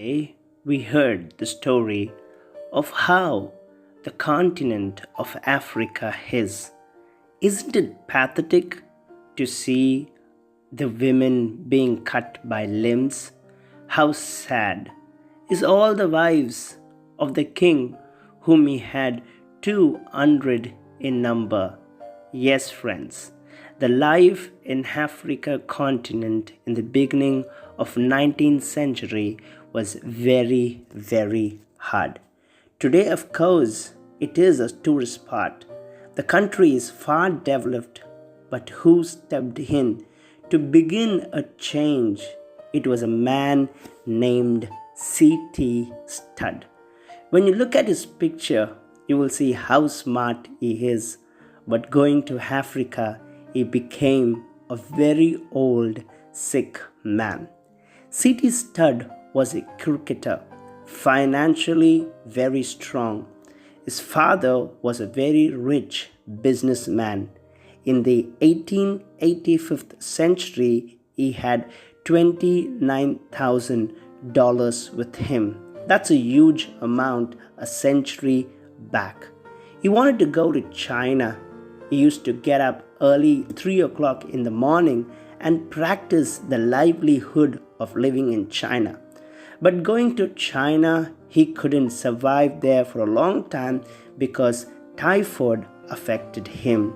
Today, we heard the story of how the continent of Africa is. Isn't it pathetic to see the women being cut by limbs? How sad is all the wives of the king, whom he had 200 in number. Yes, friends, the life in Africa continent in the beginning of 19th century was very, very hard. Today, of course, it is a tourist spot. The country is far developed, but who stepped in to begin a change? It was a man named C.T. Studd. When you look at his picture, you will see how smart he is. But going to Africa, he became a very old, sick man. C.T. Studd was a cricketer, financially very strong. His father was a very rich businessman. In the 1885th century, he had $29,000 with him. That's a huge amount a century back. He wanted to go to China. He used to get up early 3 o'clock in the morning and practice the livelihood of living in China. But going to China, he couldn't survive there for a long time because typhoid affected him.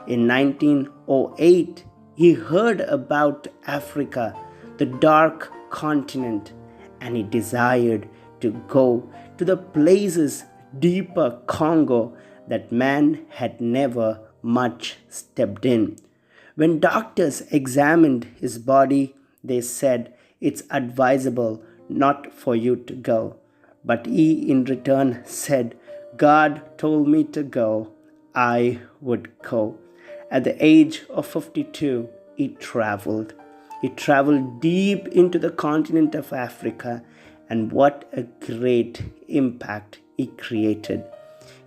In 1908, he heard about Africa, the dark continent, and he desired to go to the places deeper Congo that man had never much stepped in. When doctors examined his body, they said it's advisable not for you to go. But he in return said, God told me to go, I would go. At the age of 52, he traveled. He traveled deep into the continent of Africa, and what a great impact he created.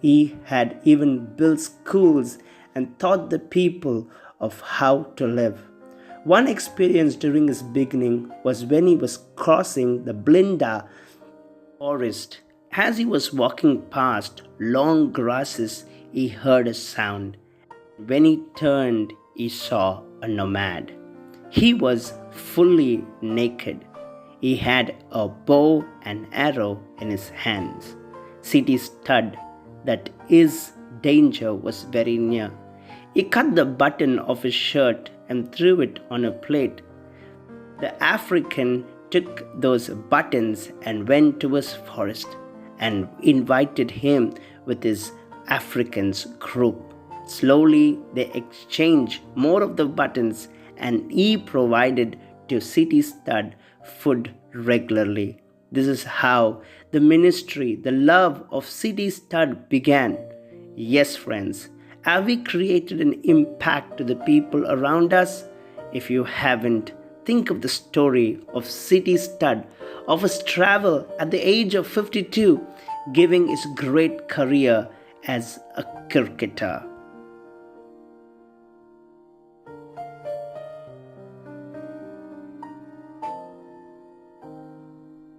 He had even built schools and taught the people of how to live. One experience during his beginning was when he was crossing the Blinda forest. As he was walking past long grasses, he heard a sound. When he turned, he saw a nomad. He was fully naked. He had a bow and arrow in his hands. C.T. Studd that his danger was very near. He cut the button of his shirt and threw it on a plate. The African took those buttons and went to his forest and invited him with his Africans group. Slowly, they exchanged more of the buttons, and he provided to C.T. Studd food regularly. This is how the ministry, the love of C.T. Studd began. Yes, friends, have we created an impact to the people around us? If you haven't, think of the story of C.T. Studd, of his travel at the age of 52, giving his great career as a cricketer.